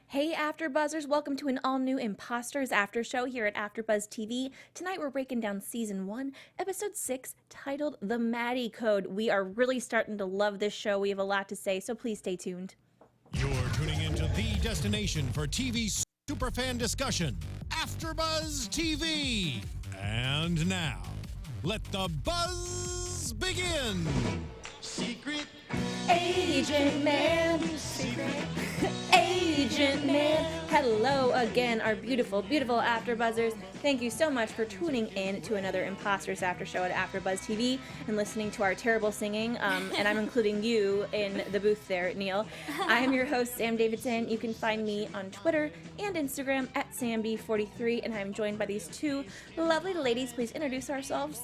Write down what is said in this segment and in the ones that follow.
Hey AfterBuzzers, welcome to an all-new Imposters after show here at AFTERBUZZ TV. Tonight we're breaking down Season 1, Episode 6, titled The Maddie Code. We are really starting to love this show. We have a lot to say, so please stay tuned. You're tuning into the destination for TV superfan discussion, AfterBuzzz TV. And now, let the buzz begin. Secret Agent Man, Secret Agent Man. Hello again, our beautiful, beautiful AfterBuzzers. Thank you so much for tuning in to another Imposters After Show at AfterBuzzz TV and listening to our terrible singing. And I'm including you in the booth there, Neil. I am your host, Sam Davidson. You can find me on Twitter and Instagram at SamB43, and I'm joined by these two lovely ladies. Please introduce yourselves.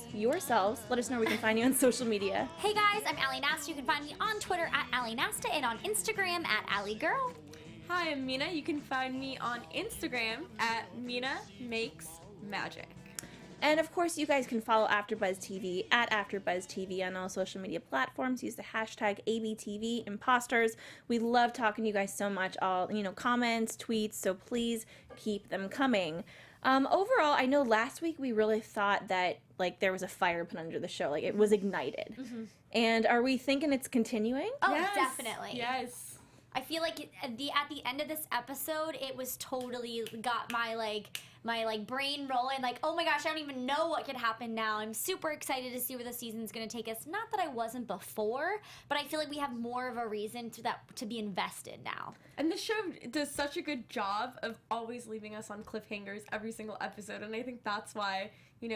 Let us know where we can find you on social media. Hey guys, I'm Ally Nasta. You can find me on Twitter at Ally Nasta and on Instagram at Ally Girl. Hi, I'm Mina. You can find me on Instagram at Mina Makes Magic. And of course, you guys can follow AfterBuzzz TV at AfterBuzzz TV on all social media platforms. Use the hashtag ABTV Imposters. We love talking to you guys so much. All comments, tweets. So please keep them coming. Overall, I know last week we really thought that there was a fire put under the show, like it was ignited. Mm-hmm. And are we thinking it's continuing? Oh, yes. Definitely. Yes. I feel like at the end of this episode, it was totally got my brain rolling. Like, oh my gosh, I don't even know what could happen now. I'm super excited to see where the season's gonna take us. Not that I wasn't before, but I feel like we have more of a reason to be invested now. And the show does such a good job of always leaving us on cliffhangers every single episode, and I think that's why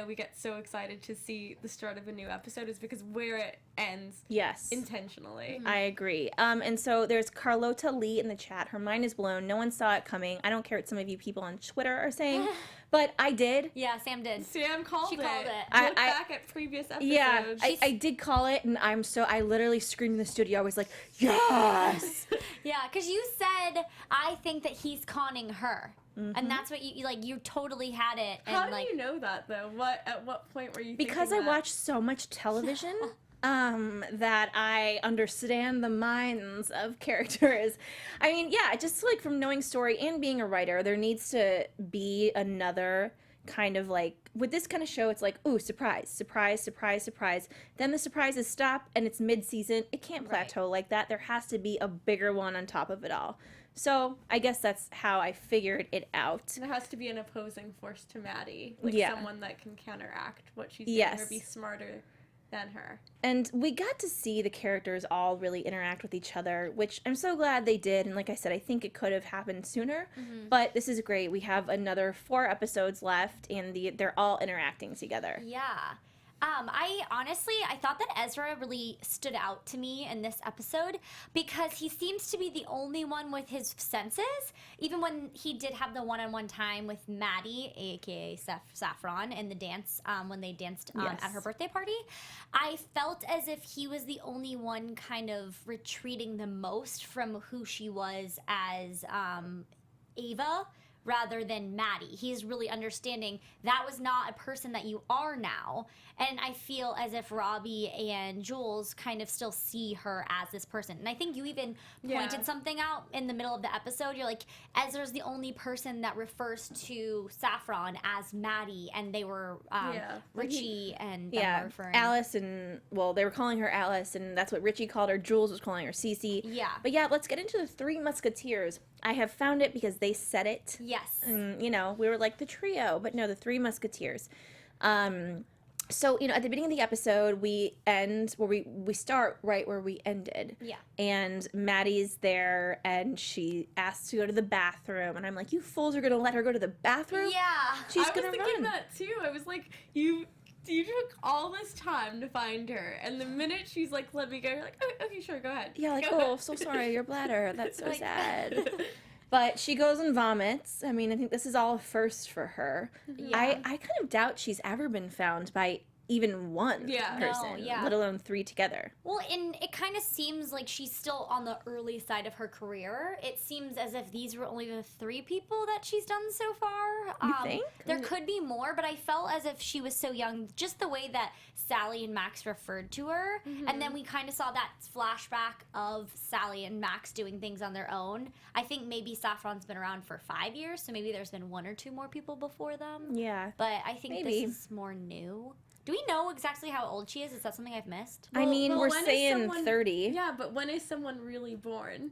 we get so excited to see the start of a new episode is because where it ends. Yes. Intentionally. I agree. And so there's Carlota Lee in the chat. Her mind is blown. No one saw it coming. I don't care what some of you people on Twitter are saying, but I did. Yeah, Sam did. Sam called it. She called it. Look back at previous episodes. Yeah, I did call it, and I literally screamed in the studio. I was like, yes! Yeah, because you said, I think that he's conning her. Mm-hmm. And that's what you totally had it. And How do you know that, though? At what point were you Because I watch so much television that I understand the minds of characters. I mean, yeah, just from knowing story and being a writer, there needs to be another kind of with this kind of show, it's ooh, surprise, surprise, surprise, surprise. Then the surprises stop and it's mid-season. It can't plateau like that. There has to be a bigger one on top of it all. So I guess that's how I figured it out. And it has to be an opposing force to Maddie. Someone that can counteract what she's doing or be smarter than her. And we got to see the characters all really interact with each other, which I'm so glad they did. And like I said, I think it could have happened sooner. Mm-hmm. But this is great. We have another 4 episodes left, and they're all interacting together. Yeah. I thought that Ezra really stood out to me in this episode because he seems to be the only one with his senses. Even when he did have the one-on-one time with Maddie, aka Saffron, in the dance, when they danced at her birthday party, I felt as if he was the only one kind of retreating the most from who she was as Ava, rather than Maddie. He's really understanding that was not a person that you are now. And I feel as if Robbie and Jules kind of still see her as this person. And I think you even pointed something out in the middle of the episode. You're like, Ezra's the only person that refers to Saffron as Maddie, and they were Richie and them were referring. Alice and, they were calling her Alice, and that's what Richie called her. Jules was calling her Cece. Yeah. But yeah, let's get into the Three Musketeers. I have found it because they said it. Yes. And, we were like the trio, but no, the Three Musketeers. So, at the beginning of the episode, we start right where we ended. Yeah. And Maddie's there, and she asks to go to the bathroom, and I'm like, you fools are going to let her go to the bathroom? Yeah. She's going to run. I was thinking that, too. I was like, you took all this time to find her, and the minute she's like, let me go, you're like, oh, okay, sure, go ahead. Yeah, so sorry, your bladder. That's so sad. But she goes and vomits. I mean, I think this is all a first for her. Yeah. I kind of doubt she's ever been found by even one Yeah. person, No, yeah. let alone 3 together. Well, and it kind of seems like she's still on the early side of her career. It seems as if these were only the 3 people that she's done so far. You think? There could be more, but I felt as if she was so young, just the way that Sally and Max referred to her. And then we kind of saw that flashback of Sally and Max doing things on their own. I think maybe Saffron's been around for 5 years, so maybe there's been 1 or 2 more people before them. Yeah. But I think Maybe. this is more new. Do we know exactly how old she is? Is that something I've missed? I mean, we're when is saying someone- 30. Yeah, but when is someone really born?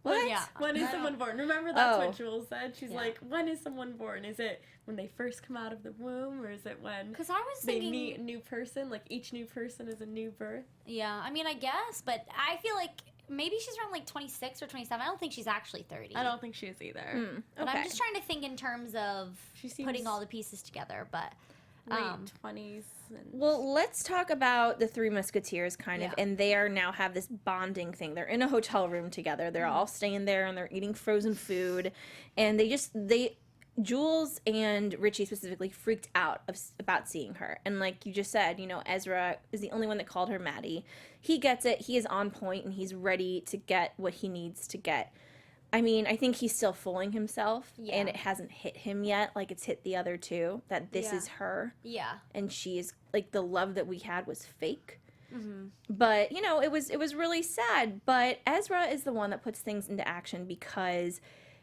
What? Yeah. When is I someone don't- born? Remember that's Oh. what Jules said? She's Yeah. like, when is someone born? Is it when they first come out of the womb, or is it when Because I was they thinking... meet a new person? Like, each new person is a new birth? Yeah, I mean, I guess, but I feel like maybe she's around like 26 or 27. I don't think she's actually 30. I don't think she is either. Hmm, But okay. I'm just trying to think in terms of She seems putting all the pieces together, but... late 20s. And Well, let's talk about the 3 Musketeers, kind of, Yeah. and they are now have this bonding thing. They're in a hotel room together. They're all staying there, and they're eating frozen food, and Jules and Richie specifically freaked out about seeing her. And like you just said, you know, Ezra is the only one that called her Maddie. He gets it. He is on point, and he's ready to get what he needs to get. I mean, I think he's still fooling himself, and Yeah. it hasn't hit him yet, like it's hit the other 2, that this Yeah. is her, Yeah. and she's, like, the love that we had was fake. But, you know, it was really sad. But Ezra is the one that puts things into action because,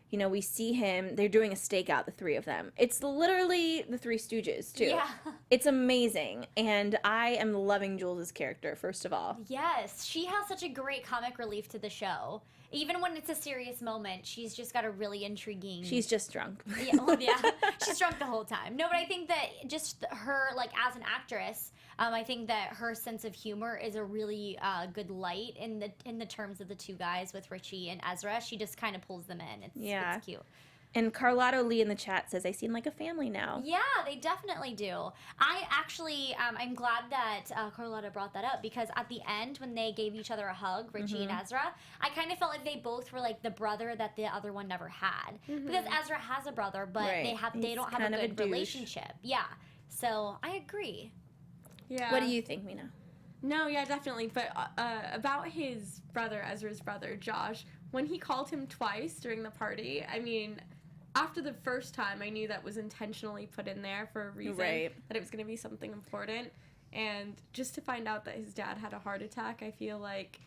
you know, we see him, they're doing a stakeout, the 3 of them. It's literally the 3 Stooges, too. Yeah. It's amazing. And I am loving Jules' character, first of all. Yes, she has such a great comic relief to the show. Even when it's a serious moment, she's just got a really intriguing... She's just drunk. Yeah, well, yeah, she's drunk the whole time. No, but I think that just her, like, as an actress, I think that her sense of humor is a really good light in the terms of the 2 guys with Richie and Ezra. She just kind of pulls them in. Yeah. It's cute. And Carlotto Lee in the chat says, I seem like a family now. Yeah, they definitely do. I actually, I'm glad that Carlotta brought that up because at the end, when they gave each other a hug, Richie and Ezra, I kind of felt like they both were like the brother that the other one never had. Because Ezra has a brother, but Right. they He's don't have kind a of a good douche. relationship. Yeah. So I agree. yeah. What do you think, Mina? No, yeah, definitely. But about his brother, Ezra's brother, Josh, when he called him twice during the party, I mean, after the first time, I knew that was intentionally put in there for a reason, Right. that it was going to be something important. And just to find out that his dad had a heart attack, I feel like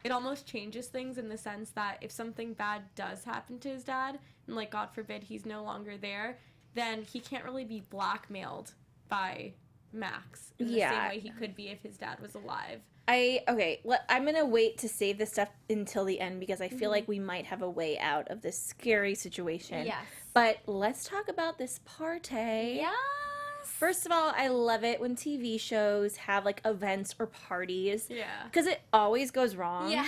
it almost changes things in the sense that if something bad does happen to his dad, and like, God forbid, he's no longer there, then he can't really be blackmailed by Max in the Yeah. same way he could be if his dad was alive. I'm gonna wait to save this stuff until the end because I feel like we might have a way out of this scary situation. Yes. But let's talk about this party. Yes. First of all, I love it when TV shows have like events or parties. Yeah. Because it always goes wrong. Yeah.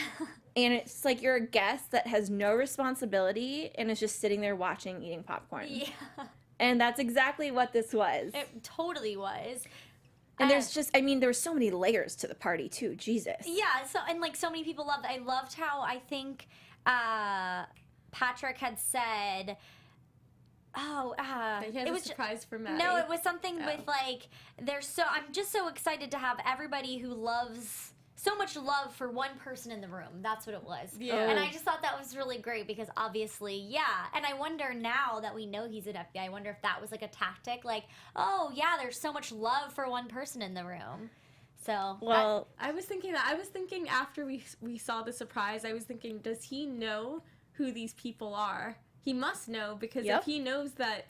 And it's like you're a guest that has no responsibility and is just sitting there watching, eating popcorn. Yeah. And that's exactly what this was. It totally was. And there's just, I mean, there were so many layers to the party too. Jesus. Yeah, so and like so many people loved. I loved how I think Patrick had said, He has it a was surprise for Maddie. no, it was something Oh. with like I'm just so excited to have everybody who loves so much love for one person in the room. That's what it was. Yeah. And I just thought that was really great because obviously, yeah. And I wonder now that we know he's an FBI, I wonder if that was like a tactic, like, oh yeah, there's so much love for one person in the room. So Well, I was thinking that. I was thinking after we saw the surprise, I was thinking, does he know who these people are? He must know because Yep. if he knows that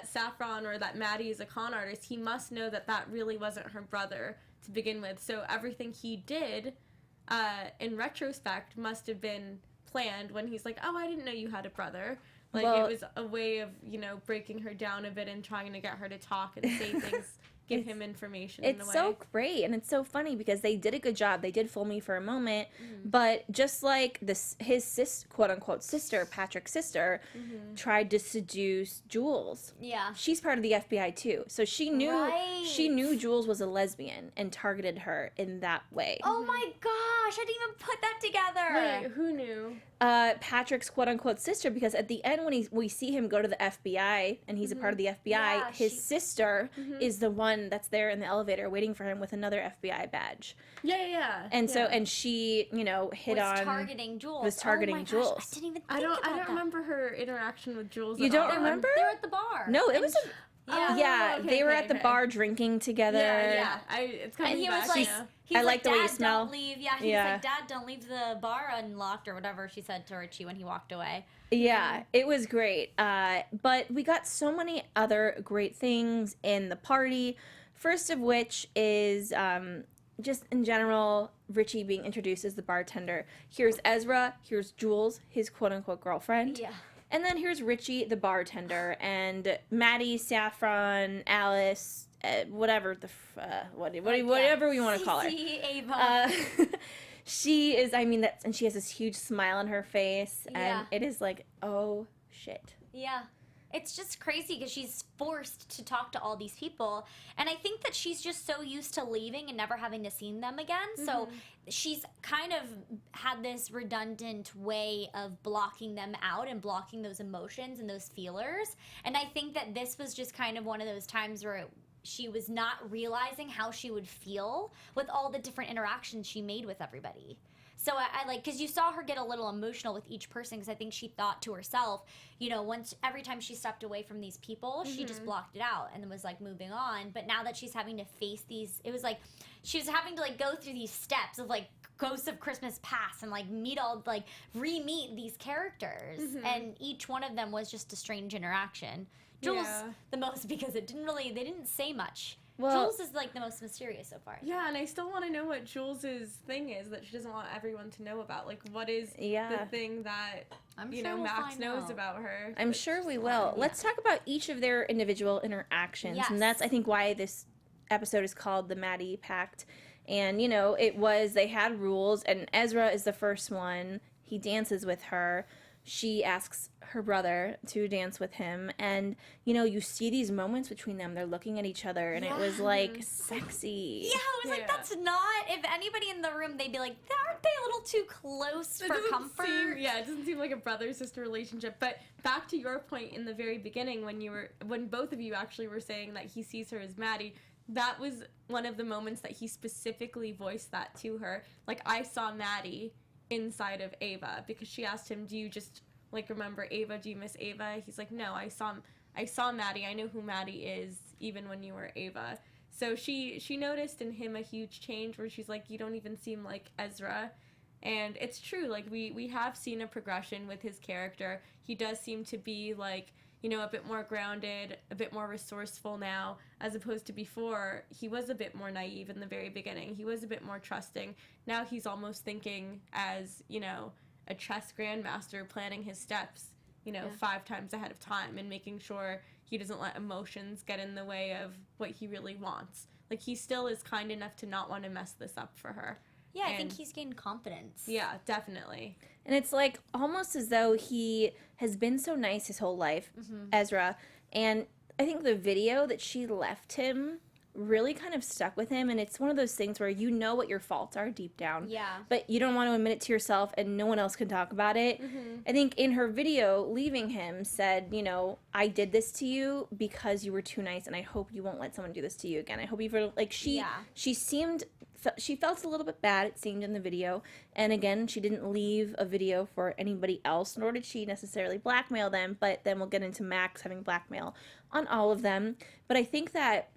Saffron or that Maddie is a con artist, he must know that that really wasn't her brother to begin with. So everything he did, in retrospect, must have been planned when he's like, oh, I didn't know you had a brother. Like, Well- it was a way of, breaking her down a bit and trying to get her to talk and say things, give him information in a it's way. so great and it's so funny because they did a good job. They did fool me for a moment, but just like his quote unquote sister, Patrick's sister, tried to seduce Jules. yeah. She's part of the FBI too, so she knew Right. Jules was a lesbian and targeted her in that way. Oh my gosh, I didn't even put that together. Wait, who knew? Patrick's quote unquote sister, because at the end when we see him go to the FBI and he's a part of the FBI, Yeah, his she- sister is the one one that's there in the elevator waiting for him with another FBI badge. Yeah. And so, and she, you know, hit was on... targeting Jules. Was targeting oh my Jules. Gosh, I didn't even think I about don't that. remember her interaction with Jules. You at don't all. remember? They were at the bar. No, it And was a... Yeah. they were at the bar drinking together. Yeah. It's coming And he back. was like, I like the way you Dad, smell. Don't leave. Yeah, he was like, Dad, don't leave the bar unlocked or whatever she said to Richie when he walked away. Yeah, it was great. But we got so many other great things in the party. First of which is just in general, Richie being introduced as the bartender. Here's Ezra. Here's Jules, his quote-unquote girlfriend. Yeah. And then here's Richie, the bartender, and Maddie, Saffron, Alice, whatever whatever we want to call her. Ava. She is, I mean, and she has this huge smile on her face, and Yeah. it is like, oh shit. Yeah. It's just crazy because she's forced to talk to all these people. And I think that she's just so used to leaving and never having to see them again. So she's kind of had this redundant way of blocking them out and blocking those emotions and those feelers. And I think that this was just kind of one of those times where she was not realizing how she would feel with all the different interactions she made with everybody. So I like, because you saw her get a little emotional with each person, because I think she thought to herself, you know, every time she stepped away from these people, she just blocked it out and was like moving on. But now that she's having to face these, it was like she was having to like go through these steps of like Ghosts of Christmas Past and like re-meet these characters, and each one of them was just a strange interaction. Jules the most, because they didn't say much. Well, Jules is like the most mysterious so far. Yeah, and I still want to know what Jules's thing is that she doesn't want everyone to know about. Like, what is the thing that Max knows about her? I'm sure we will. Let's talk about each of their individual interactions, and that's, I think, why this episode is called the Maddie Pact. And, you know, they had rules, and Ezra is the first one. He dances with her. She asks her brother to dance with him, and, you know, you see these moments between them. They're looking at each other, and it was, like, sexy. Yeah, I was like, that's not, if anybody in the room, they'd be like, aren't they a little too close for comfort? It doesn't seem like a brother-sister relationship. But back to your point in the very beginning, when both of you actually were saying that he sees her as Maddie, that was one of the moments that he specifically voiced that to her. Like, I saw Maddie inside of Ava, because she asked him, do you just like remember Ava, do you miss Ava? He's like, no, I saw Maddie, I know who Maddie is even when you were Ava. So she noticed in him a huge change where she's like, you don't even seem like Ezra. And it's true, like we have seen a progression with his character. He does seem to be like, you know, a bit more grounded, a bit more resourceful now, as opposed to before. He was a bit more naive in the very beginning. He was a bit more trusting. Now he's almost thinking as, you know, a chess grandmaster, planning his steps, you know, 5 times ahead of time, and making sure he doesn't let emotions get in the way of what he really wants. Like, he still is kind enough to not want to mess this up for her. Yeah, I think he's gained confidence. Yeah, definitely. And it's like almost as though he has been so nice his whole life, Ezra. And I think the video that she left him really kind of stuck with him. And it's one of those things where you know what your faults are deep down. Yeah. But you don't want to admit it to yourself, and no one else can talk about it. I think in her video, leaving him, said, you know, I did this to you because you were too nice, and I hope you won't let someone do this to you again. I hope you feel like she felt a little bit bad, it seemed, in the video. And again, she didn't leave a video for anybody else, nor did she necessarily blackmail them. But then we'll get into Max having blackmail on all of them. But I think that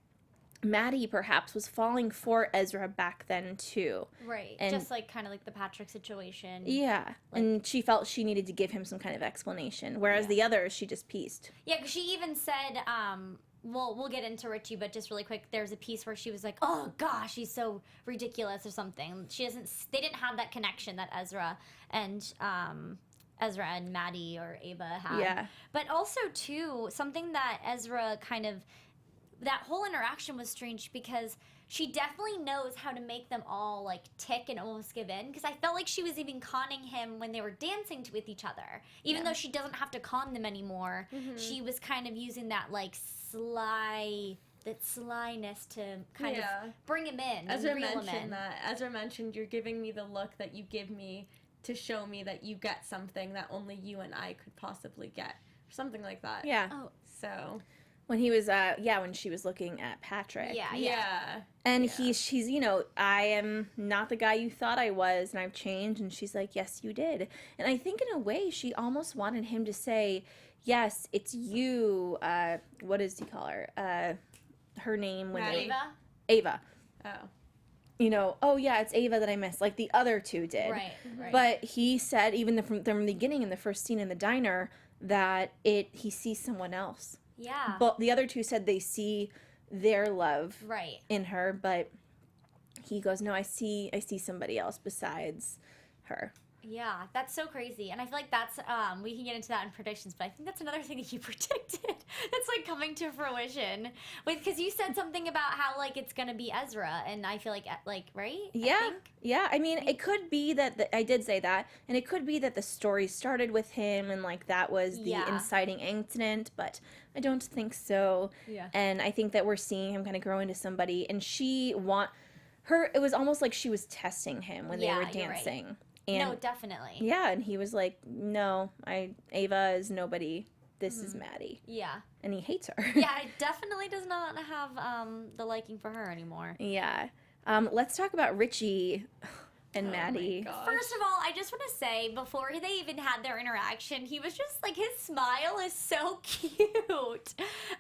Maddie perhaps was falling for Ezra back then too. Right. And just like kind of like the Patrick situation. Yeah. Like, and she felt she needed to give him some kind of explanation. Whereas the others, she just pieced. Yeah, because she even said, well, we'll get into Richie, but just really quick, there's a piece where she was like, oh gosh, he's so ridiculous or something. They didn't have that connection that Ezra and Maddie or Ava had. Yeah. But also too, something that Ezra kind of, that whole interaction was strange because she definitely knows how to make them all like tick and almost give in, because I felt like she was even conning him when they were dancing with each other. Even though she doesn't have to con them anymore, she was kind of using that like slyness to kind of bring him in. Ezra and reel him in. mentioned that. Ezra mentioned, you're giving me the look that you give me to show me that you get something that only you and I could possibly get. Or something like that. Yeah. Oh. So... When he was, when she was looking at Patrick. Yeah. And she's, you know, I am not the guy you thought I was, and I've changed. And she's like, yes, you did. And I think in a way, she almost wanted him to say, yes, it's you. What does he call her? Her name when Ava? Ava. Oh. You know, oh yeah, it's Ava that I missed, like the other two did. Right. But he said, even from the beginning, in the first scene in the diner, that he sees someone else. Yeah. But the other two said they see their love in her, but he goes, no, I see somebody else besides her. Yeah, that's so crazy. And I feel like that's, we can get into that in predictions, but I think that's another thing that you predicted that's, like, coming to fruition. Because you said something about how, like, it's going to be Ezra, and I feel like, right? Yeah, I mean, it could be that, I did say that, and it could be that the story started with him, and, like, that was the inciting incident, but I don't think so. Yeah. And I think that we're seeing him kind of grow into somebody, and it was almost like she was testing him when they were dancing. Right. And, no, definitely. Yeah, and he was like, no, Ava is nobody. This is Maddie. Yeah. And he hates her. Yeah, it definitely does not have the liking for her anymore. Yeah. Let's talk about Richie and Maddie. First of all, I just want to say, before they even had their interaction, he was just, like, his smile is so cute.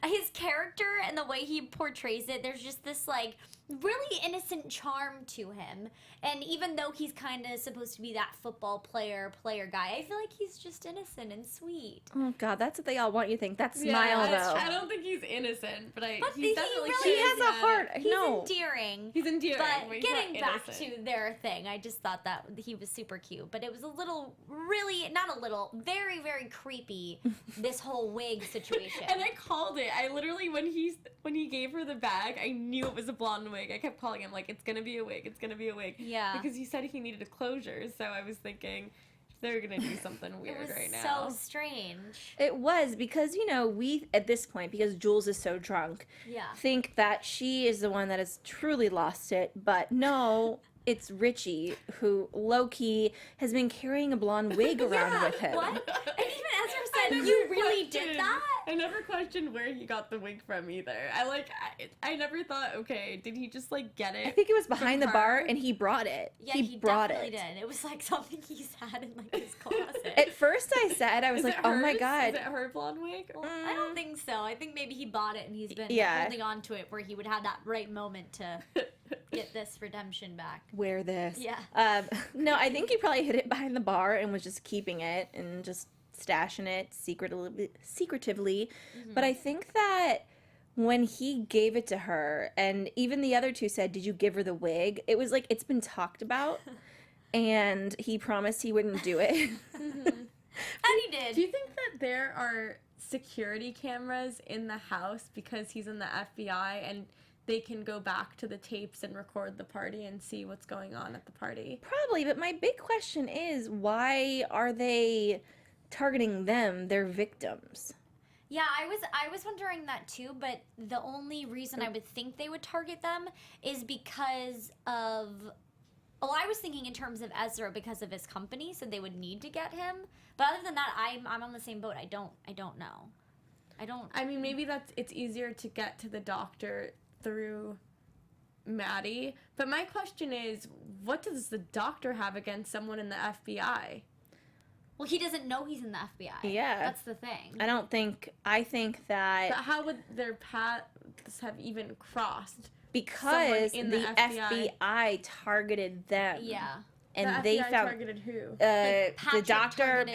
His character and the way he portrays it, there's just this, like, really innocent charm to him. And even though he's kind of supposed to be that football player guy, I feel like he's just innocent and sweet. Oh, God, that's what they all want you to think. That smile, though. I don't think he's innocent, but he definitely really he has a heart. He's endearing. He's endearing. But getting back to their thing, I just thought that he was super cute. But it was a little, really, not a little, very, very creepy, this whole wig situation. And I called it. I literally, when he gave her the bag, I knew it was a blonde wig. I kept calling him, like, it's gonna be a wig, it's gonna be a wig. Yeah. Because he said he needed a closure, so I was thinking they're gonna do something weird right now. It was so strange. It was, because, you know, we, at this point, because Jules is so drunk, think that she is the one that has truly lost it, but no, it's Richie, who, low-key, has been carrying a blonde wig around with him. What? And even Ezra said, you really did that? I never questioned where he got the wig from either. I never thought, okay, did he just, like, get it? I think it was behind the bar, and he brought it. Yeah, he brought definitely it. did. It was, like, something he's had in, like, his closet. At first I said, I was like, oh my God. Is it her blonde wig? Well, I don't think so. I think maybe he bought it and he's been holding on to it where he would have that right moment to get this redemption back. Wear this. Yeah. No, I think he probably hid it behind the bar and was just keeping it and just stashing it secretively. But I think that when he gave it to her, and even the other two said, did you give her the wig? It was like, it's been talked about, and he promised he wouldn't do it. And he did. Do you think that there are security cameras in the house because he's in the FBI and they can go back to the tapes and record the party and see what's going on at the party? Probably, but my big question is, why are they targeting them, their victims? Yeah, I was wondering that too, but the only reason I would think they would target them is because of... Well, I was thinking in terms of Ezra because of his company, so they would need to get him. But other than that, I'm on the same boat. I don't know. I mean, maybe it's easier to get to the doctor through Maddie. But my question is, what does the doctor have against someone in the FBI? Well, he doesn't know he's in the FBI. Yeah. That's the thing. I think that... But how would their paths have even crossed? Because the FBI targeted them. Yeah. And the they FBI found... targeted who? The doctor,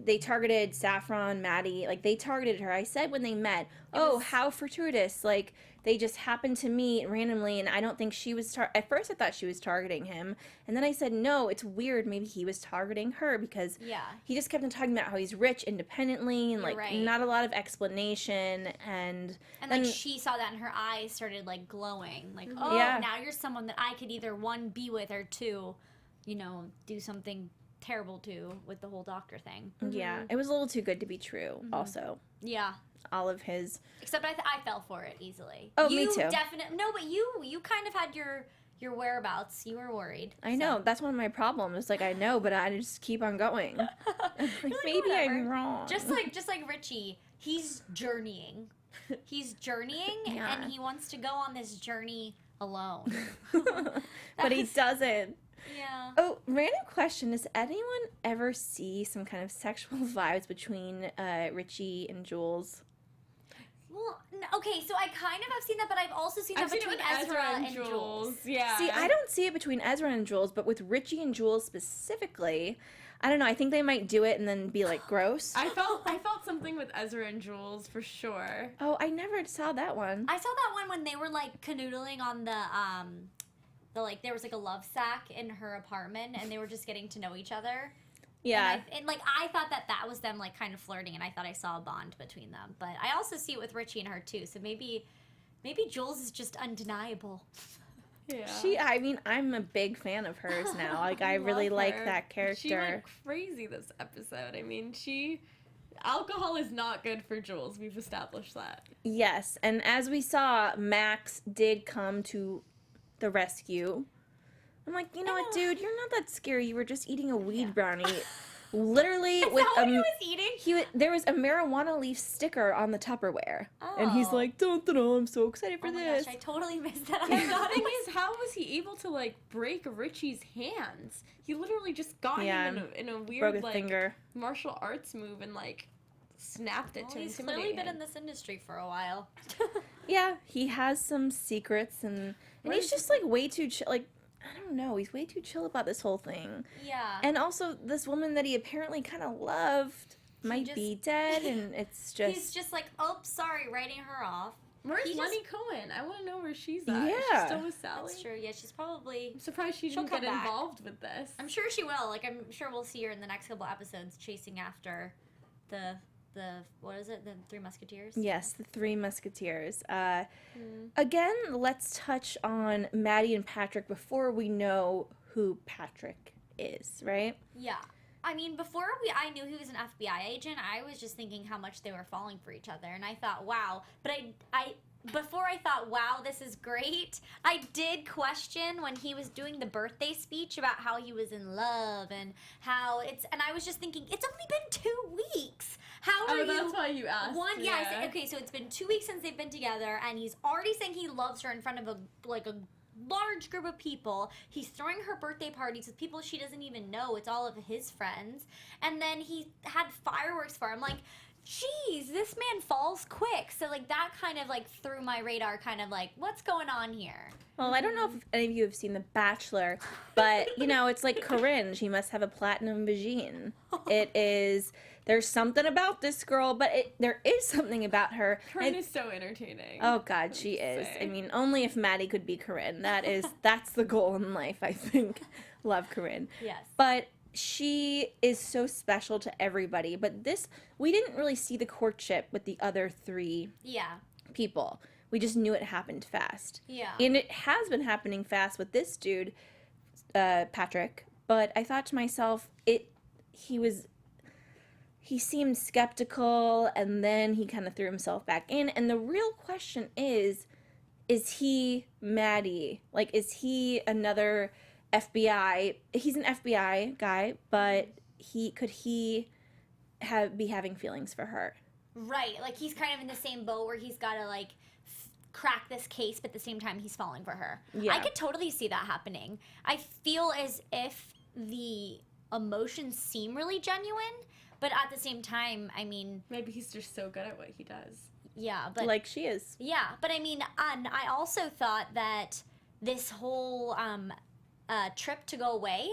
they targeted Saffron, Maddie. Like, they targeted her. I said when they met, how fortuitous. Like, they just happened to meet randomly, and I don't think she was... At first, I thought she was targeting him. And then I said, no, it's weird. Maybe he was targeting her because he just kept on talking about how he's rich independently and, not a lot of explanation. And then, like, she saw that in her eyes started, like, glowing. Like, now you're someone that I could either, one, be with, or two... you know, do something terrible to with the whole doctor thing. Yeah, it was a little too good to be true, also. Yeah. All of his... Except I fell for it easily. Oh, me too. No, but you kind of had your whereabouts. You were worried. I know. That's one of my problems. Like, I know, but I just keep on going. Like, maybe whatever. I'm wrong. Just like Richie, he's journeying. He's journeying, Yeah. and he wants to go on this journey alone. But he doesn't. Yeah. Oh, random question. Does anyone ever see some kind of sexual vibes between Richie and Jules? Well, okay, so I kind of have seen that, but I've also seen that I've seen it between with Ezra and Jules. Yeah. See, I don't see it between Ezra and Jules, but with Richie and Jules specifically, I don't know. I think they might do it and then be like gross. I felt something with Ezra and Jules for sure. Oh, I never saw that one. I saw that one when they were like canoodling on the like there was like a love sack in her apartment, and they were just getting to know each other. Yeah. And like I thought that was them like kind of flirting, and I thought I saw a bond between them. But I also see it with Richie and her too. So maybe Jules is just undeniable. Yeah. I mean, I'm a big fan of hers now. Like, I really love like her. that character. She went crazy this episode. I mean, alcohol is not good for Jules. We've established that. Yes, and as we saw, Max did come to the rescue. I'm like, you know what, dude? You're not that scary. You were just eating a weed brownie. Literally, Is with that what he was eating? there was a marijuana leaf sticker on the Tupperware, and he's Oh. like, "Dun, dun, dun, I'm so excited for Oh my this." gosh, I totally missed that. I And the thought thing it was is, how was he able to like break Richie's hands? He literally just got Yeah, him in a weird broke his like finger. martial arts move and like snapped it well, to he's intimidate clearly been him. in this industry for a while. Yeah, he has some secrets, and What he's is just like way too chill. Like, I don't know, he's way too chill about this whole thing. Yeah. And also, this woman that he apparently kind of loved might just- be dead, and it's just He's just like, oh, sorry, writing her off. Where's he Lenny Cohen? I want to know where she's at. Is she Yeah. still with Sally? That's true. Yeah, she's probably. I'm surprised she She'll didn't get come back. involved with this. I'm sure she will. Like, I'm sure we'll see her in the next couple episodes chasing after the what is it? The Three Musketeers. Yes, the Three Musketeers. Again, let's touch on Maddie and Patrick before we know who Patrick is, right? Yeah. I mean, before I knew he was an FBI agent, I was just thinking how much they were falling for each other, and I thought, wow. But before I thought, wow, this is great, I did question when he was doing the birthday speech about how he was in love and how and I was just thinking, it's only been 2 weeks. How are you? That's why you asked. Yeah, I said, okay, so it's been 2 weeks since they've been together, and he's already saying he loves her in front of a large group of people. He's throwing her birthday parties with people she doesn't even know. It's all of his friends. And then he had fireworks for him. Like, geez, this man falls quick. So, like, that kind of, like, threw my radar, kind of like, what's going on here? Well, I don't know if any of you have seen The Bachelor, but, you know, it's like Corinne. She must have a platinum vagine. There's something about this girl, but there is something about her. Corinne is so entertaining. Oh, God, she is. I mean, only if Maddie could be Corinne. That's the goal in life, I think. Love Corinne. Yes. But she is so special to everybody. But we didn't really see the courtship with the other three people. We just knew it happened fast. Yeah. And it has been happening fast with this dude, Patrick. But I thought to myself, he seemed skeptical, and then he kind of threw himself back in. And the real question is he Maddie? Like, is he another FBI? He's an FBI guy, but could he be having feelings for her? Right. Like, he's kind of in the same boat where he's got to, like, crack this case, but at the same time he's falling for her. Yeah. I could totally see that happening. I feel as if the emotions seem really genuine, but at the same time, I mean... Maybe he's just so good at what he does. Yeah, but... Like she is. Yeah, but I mean, and I also thought that this whole trip to go away,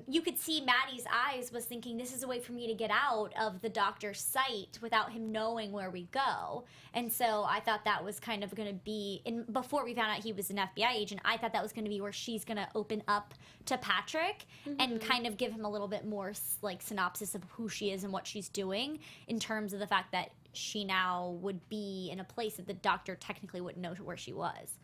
you could see Maddie's eyes was thinking, this is a way for me to get out of the doctor's sight without him knowing where we go. And so I thought that was kind of going to be, before we found out he was an FBI agent, I thought that was going to be where she's going to open up to Patrick and kind of give him a little bit more like synopsis of who she is and what she's doing, in terms of the fact that she now would be in a place that the doctor technically wouldn't know where she was.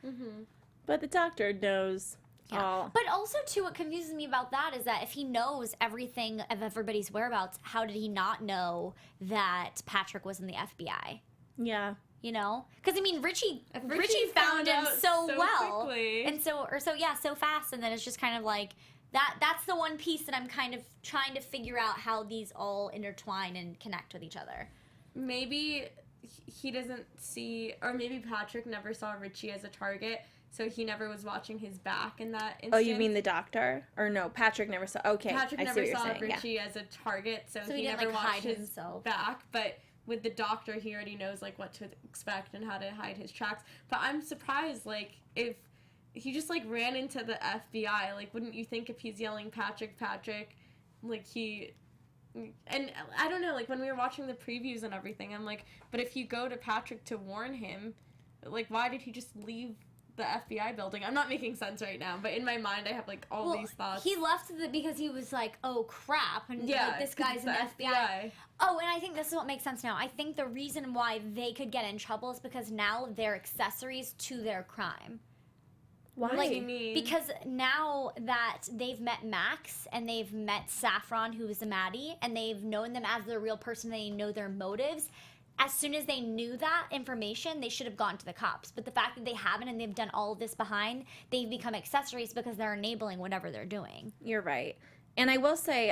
But the doctor knows all. But also, too, what confuses me about that is that if he knows everything of everybody's whereabouts, how did he not know that Patrick was in the FBI? Yeah. You know? Because, I mean, Richie found found him out so so well. quickly. And so fast. And then it's just kind of like, that's the one piece that I'm kind of trying to figure out how these all intertwine and connect with each other. Maybe he doesn't see, or maybe Patrick never saw Richie as a target, so he never was watching his back in that instance. Oh, you mean the doctor? Or no, Patrick never saw. Okay, Patrick I never see what saw you're saying. Richie as a target, so he he didn't, never like, watched hide his himself. back. But with the doctor, he already knows like what to expect and how to hide his tracks. But I'm surprised, like, if he just like ran into the FBI, like, wouldn't you think if he's yelling Patrick, like he. And I don't know, like, when we were watching the previews and everything, I'm like, but if you go to Patrick to warn him, like, why did he just leave the FBI building? I'm not making sense right now, but in my mind, I have, like, all these thoughts. He left because he was like, oh, crap, and Yeah, like, this guy's in the FBI. Oh, and I think this is what makes sense now. I think the reason why they could get in trouble is because now they're accessories to their crime. Why? What do you mean? Because now that they've met Max and they've met Saffron, who is the Maddie, and they've known them as their real person, they know their motives. As soon as they knew that information, they should have gone to the cops. But the fact that they haven't and they've done all of this behind, they've become accessories because they're enabling whatever they're doing. You're right. And I will say,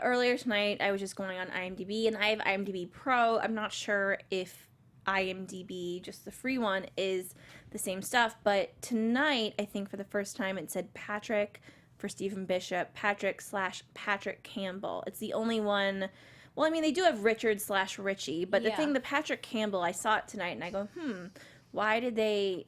earlier tonight, I was just going on IMDb, and I have IMDb Pro. I'm not sure if IMDb, just the free one, is the same stuff, but tonight, I think for the first time, it said Patrick for Stephen Bishop, Patrick Campbell. It's the only one. Well, I mean, they do have Richard/Richie, but the thing, the Patrick Campbell, I saw it tonight, and I go, why did they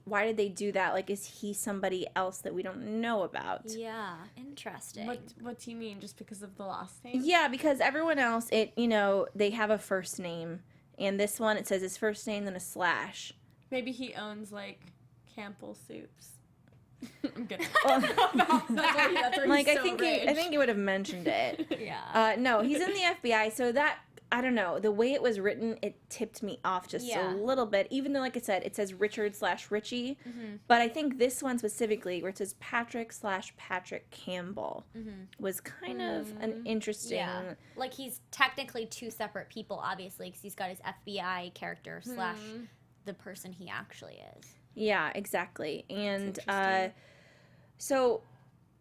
do that? Like, is he somebody else that we don't know about? Yeah, interesting. What do you mean? Just because of the last name? Yeah, because everyone else, they have a first name, and this one, it says his first name, then a slash. Maybe he owns, like, Campbell Soups. I'm kidding. That's why like, so I think he would have mentioned it. Yeah. No, he's in the FBI, so that, I don't know, the way it was written, it tipped me off just a little bit, even though, like I said, it says Richard/Richie, but I think this one specifically, where it says Patrick/Patrick Campbell, was kind of an interesting... Yeah, like he's technically two separate people, obviously, because he's got his FBI character slash the person he actually is. Yeah, exactly. And so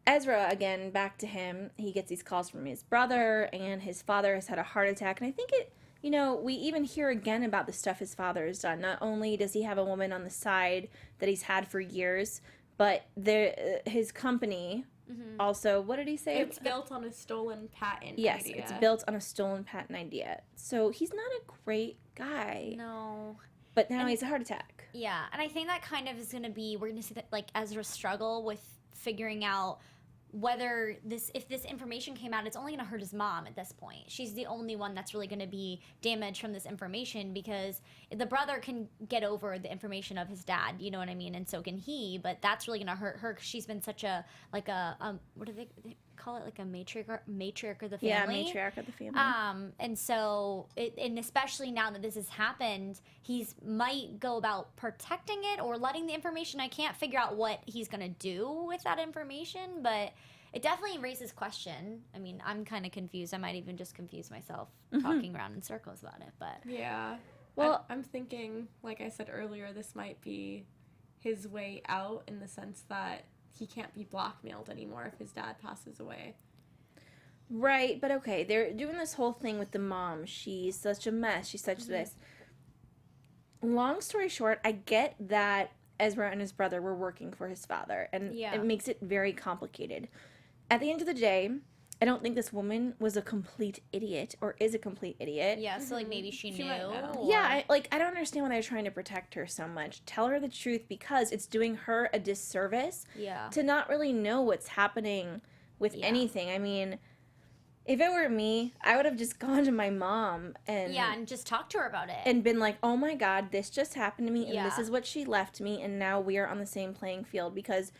Ezra, again, back to him, he gets these calls from his brother, and his father has had a heart attack. And I think we even hear again about the stuff his father has done. Not only does he have a woman on the side that he's had for years, but his company also, what did he say? It's built on a stolen patent idea. Yes, it's built on a stolen patent idea. So he's not a great guy. No. But now he's a heart attack. Yeah, and I think that kind of is going to be, we're going to see that, like, Ezra struggle with figuring out whether if this information came out, it's only going to hurt his mom at this point. She's the only one that's really going to be damaged from this information, because the brother can get over the information of his dad, you know what I mean, and so can he, but that's really going to hurt her because she's been such a, like a what do they call it, like a matriarch of the family? Yeah, matriarch of the family. And so, and especially now that this has happened, he's might go about protecting it or letting the information. I can't figure out what he's going to do with that information, but it definitely raises question. I mean, I'm kind of confused. I might even just confuse myself talking around in circles about it, but... Yeah. Well, I'm thinking, like I said earlier, this might be his way out in the sense that he can't be blackmailed anymore if his dad passes away. Right, but okay, they're doing this whole thing with the mom. She's such a mess. She's such this. Long story short, I get that Ezra and his brother were working for his father, and it makes it very complicated. At the end of the day, I don't think this woman was a complete idiot or is a complete idiot. Yeah, so like maybe she knew. Yeah, I don't understand why they're trying to protect her so much. Tell her the truth, because it's doing her a disservice to not really know what's happening with anything. I mean, if it were me, I would have just gone to my mom and just talked to her about it. And been like, oh my God, this just happened to me, and this is what she left me, and now we are on the same playing field, because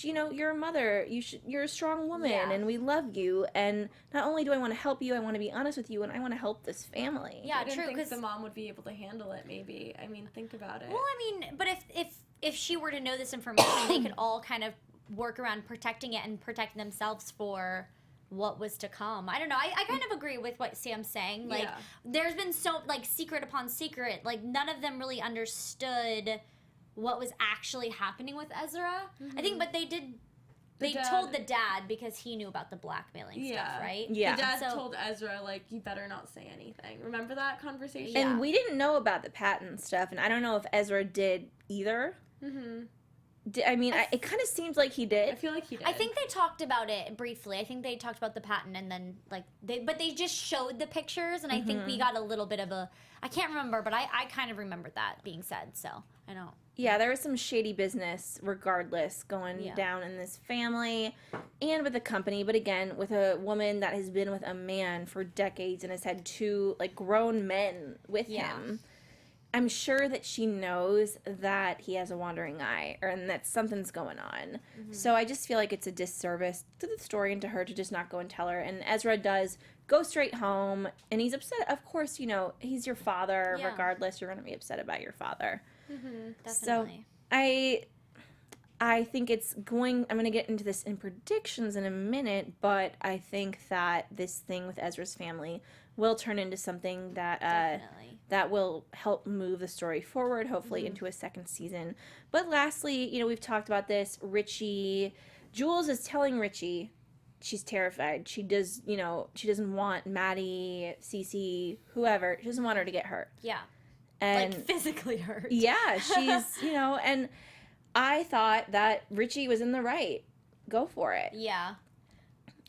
you're a mother, you're a strong woman, and we love you, and not only do I want to help you, I want to be honest with you, and I want to help this family. Yeah, I didn't true, think the mom would be able to handle it, maybe. I mean, think about it. Well, I mean, but if she were to know this information, they could all kind of work around protecting it and protecting themselves for what was to come. I don't know. I kind of agree with what Sam's saying. Like, there's been so, like, secret upon secret. Like, none of them really understood what was actually happening with Ezra. I think, but they did They told the dad because he knew about the blackmailing stuff, right? Yeah. The dad told Ezra, like, you better not say anything. Remember that conversation? Yeah. And we didn't know about the patent stuff, and I don't know if Ezra did either. Mm-hmm. I mean, it kind of seems like he did. I feel like he did. I think they talked about it briefly. I think they talked about the patent and then, like, they just showed the pictures, and I think we got a little bit of a, I can't remember, but I kind of remembered that being said, so I don't. Yeah, there was some shady business, regardless, going down in this family and with the company. But again, with a woman that has been with a man for decades and has had 2, like, grown men with him, I'm sure that she knows that he has a wandering eye and that something's going on. So I just feel like it's a disservice to the story and to her to just not go and tell her. And Ezra does go straight home, and he's upset. Of course, you know, he's your father. Yeah. Regardless, you're going to be upset about your father. Definitely. So I think it's going, I'm going to get into this in predictions in a minute, but I think that this thing with Ezra's family will turn into something that Definitely. that will help move the story forward, hopefully into a second season. But lastly, you know, we've talked about this. Richie, Jules is telling Richie she's terrified. She does, you know, she doesn't want Maddie, Cece, whoever. She doesn't want her to get hurt. Yeah. And Like, physically hurt. yeah, she's, you know, and I thought that Richie was in the right. Go for it. Yeah.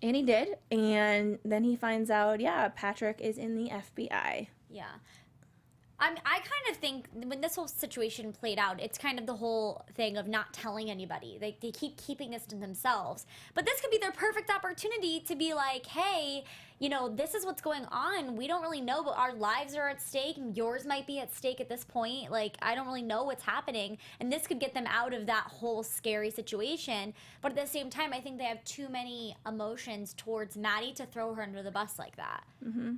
And he did. And then he finds out, yeah, Patrick is in the FBI. Yeah. I kind of think when this whole situation played out, it's kind of the whole thing of not telling anybody. They keep keeping this to themselves. But this could be their perfect opportunity to be like, hey, you know, this is what's going on. We don't really know, but our lives are at stake. Yours might be at stake at this point. Like, I don't really know what's happening. And this could get them out of that whole scary situation. But at the same time, I think they have too many emotions towards Maddie to throw her under the bus like that. Mm-hmm.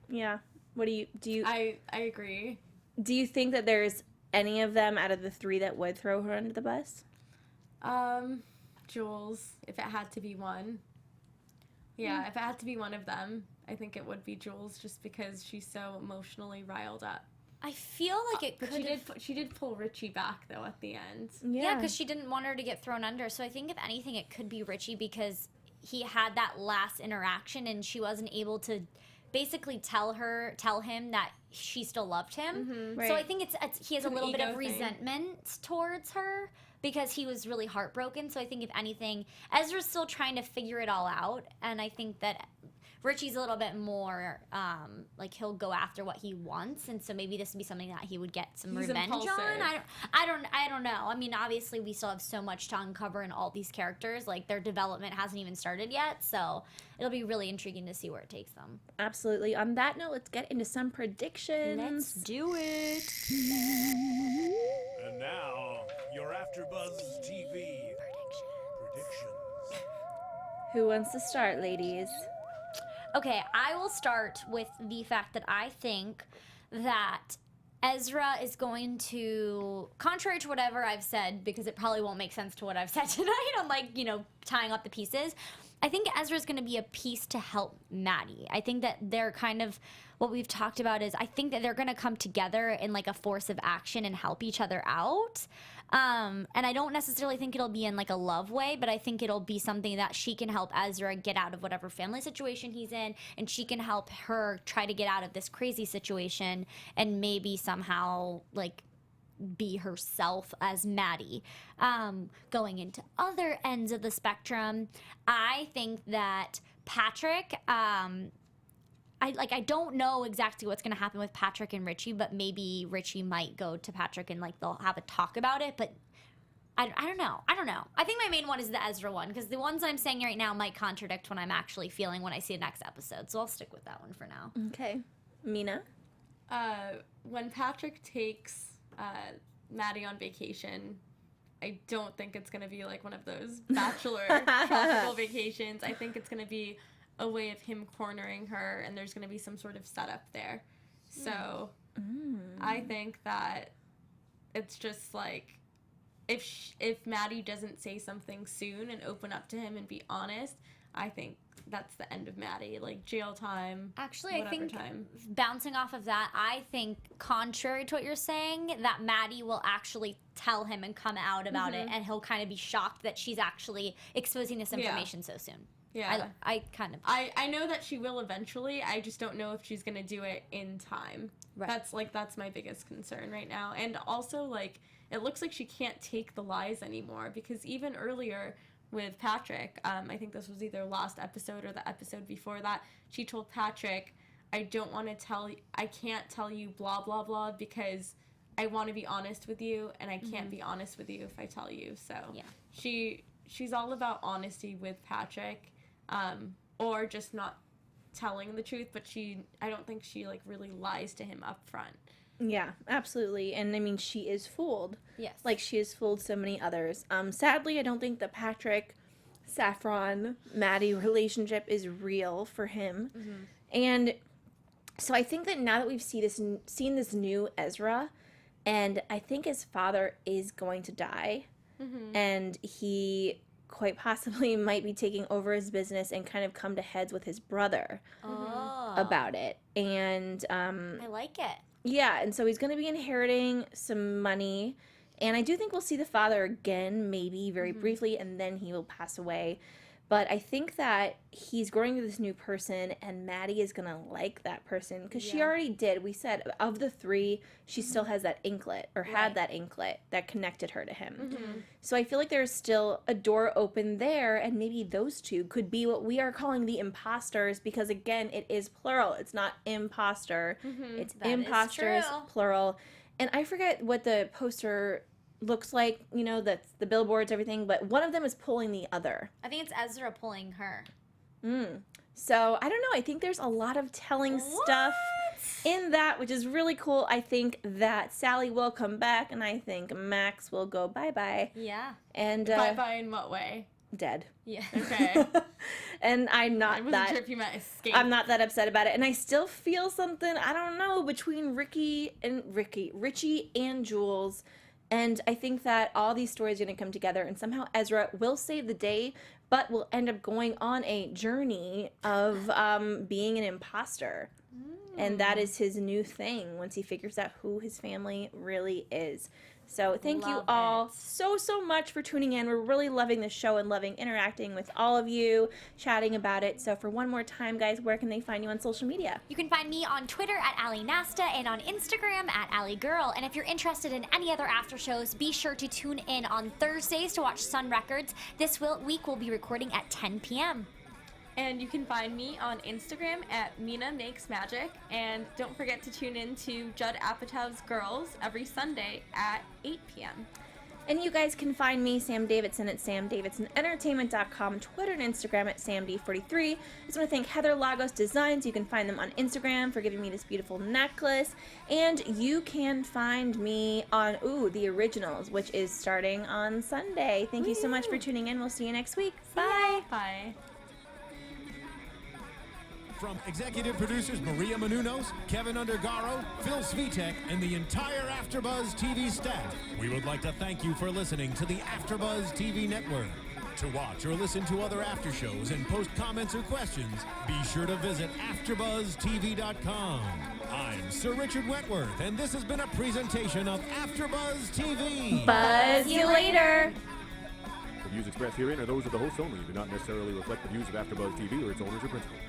Yeah. What do you I agree. Do you think that there's any of them out of the 3 that would throw her under the bus? Jules, if it had to be one. Yeah, if it had to be one of them, I think it would be Jules, just because she's so emotionally riled up. I feel like it But could she did pull Richie back, though, at the end. Yeah, because she didn't want her to get thrown under. So I think if anything, it could be Richie because he had that last interaction and she wasn't able to basically tell him that she still loved him. Right. So I think he has a An little bit ego of thing. resentment towards her because he was really heartbroken. So I think if anything, Ezra's still trying to figure it all out, and I think that Richie's a little bit more like he'll go after what he wants, and so maybe this would be something that he would get some He's revenge impulsive. on. I don't know. I mean, obviously we still have so much to uncover in all these characters. Like their development hasn't even started yet, so it'll be really intriguing to see where it takes them. Absolutely. On that note, let's get into some predictions. Let's do it. And now, your AfterBuzz TV predictions. Who wants to start, ladies? Okay, I will start with the fact that I think that Ezra is going to, contrary to whatever I've said, because it probably won't make sense to what I've said tonight on, like, you know, tying up the pieces, I think Ezra's going to be a piece to help Maddie. I think that they're kind of, what we've talked about is, I think that they're going to come together in, like, a force of action and help each other out. And I don't necessarily think it'll be in like a love way, but I think it'll be something that she can help Ezra get out of whatever family situation he's in, and she can help her try to get out of this crazy situation and maybe somehow like be herself as Maddie. Going into other ends of the spectrum, I think that Patrick, I don't know exactly what's going to happen with Patrick and Richie, but maybe Richie might go to Patrick and like they'll have a talk about it, but I don't know. I think my main one is the Ezra one, because the ones I'm saying right now might contradict what I'm actually feeling when I see the next episode, so I'll stick with that one for now. Okay. Mina? When Patrick takes Maddie on vacation, I don't think it's going to be like one of those bachelor tropical vacations. I think it's going to be a way of him cornering her, and there's going to be some sort of setup there. So I think that it's just like, if Maddie doesn't say something soon and open up to him and be honest, I think that's the end of Maddie, like jail time. Actually, I whatever think time. bouncing off of that, I think contrary to what you're saying, that Maddie will actually tell him and come out about it, and he'll kind of be shocked that she's actually exposing this information so soon. Yeah. I kind of. I know that she will eventually. I just don't know if she's gonna do it in time. Right. That's my biggest concern right now. And also, like, it looks like she can't take the lies anymore, because even earlier with Patrick, I think this was either last episode or the episode before that, she told Patrick, I can't tell you blah blah blah because I want to be honest with you, and I can't be honest with you if I tell you. So Yeah. she's all about honesty with Patrick, or just not telling the truth, but I don't think she like really lies to him up front. Yeah, absolutely. And I mean, she is fooled. Yes. Like she has fooled so many others. Sadly, I don't think the Patrick, Saffron, Maddie relationship is real for him. And so I think that now that we've seen this new Ezra, and I think his father is going to die, and he quite possibly might be taking over his business and kind of come to heads with his brother about it. And I like it. yeah, and so he's going to be inheriting some money, and I do think we'll see the father again, maybe very briefly, and then he will pass away. But I think that he's growing into this new person, and Maddie is going to like that person, because she already did. We said, of the three, she still has that inklet, or had that inklet that connected her to him. So I feel like there's still a door open there, and maybe those two could be what we are calling the imposters, because again, it is plural. It's not imposter. It's That is imposters, true. plural. And I forget what the poster looks like, you know, that's the billboards, everything, but one of them is pulling the other. I think it's Ezra pulling her. So I don't know. I think there's a lot of telling stuff in that, which is really cool. I think that Sally will come back, and I think Max will go bye-bye. Yeah. And Bye-bye in what way? dead. Yeah. Okay. And I'm I not wasn't sure if you meant escape. I'm not that upset about it. And I still feel something, I don't know, between Richie and Jules. And I think that all these stories are going to come together, and somehow Ezra will save the day, but will end up going on a journey of being an imposter. And that is his new thing once he figures out who his family really is. So thank you Love all it. so much for tuning in. We're really loving the show and loving interacting with all of you, chatting about it. So for one more time, guys, where can they find you on social media? You can find me on Twitter at Ally Nasta and on Instagram at Ally Girl. And if you're interested in any other after shows, be sure to tune in on Thursdays to watch Sun Records. This week we'll be recording at 10 p.m. And you can find me on Instagram at Mina Makes Magic. And don't forget to tune in to Judd Apatow's Girls every Sunday at 8 p.m. And you guys can find me, Sam Davidson, at samdavidsonentertainment.com, Twitter and Instagram at samd43. I just want to thank Heather Lagos Designs. You can find them on Instagram for giving me this beautiful necklace. And you can find me on, The Originals, which is starting on Sunday. Thank you so much for tuning in. We'll see you next week. Bye. Bye. From executive producers Maria Menounos, Kevin Undergaro, Phil Svitek, and the entire AfterBuzz TV staff, we would like to thank you for listening to the AfterBuzz TV network. To watch or listen to other after shows and post comments or questions, be sure to visit AfterBuzzTV.com. I'm Sir Richard Wentworth, and this has been a presentation of AfterBuzz TV. Buzz you later. The views expressed herein are those of the hosts only and do not necessarily reflect the views of AfterBuzz TV or its owners or principals.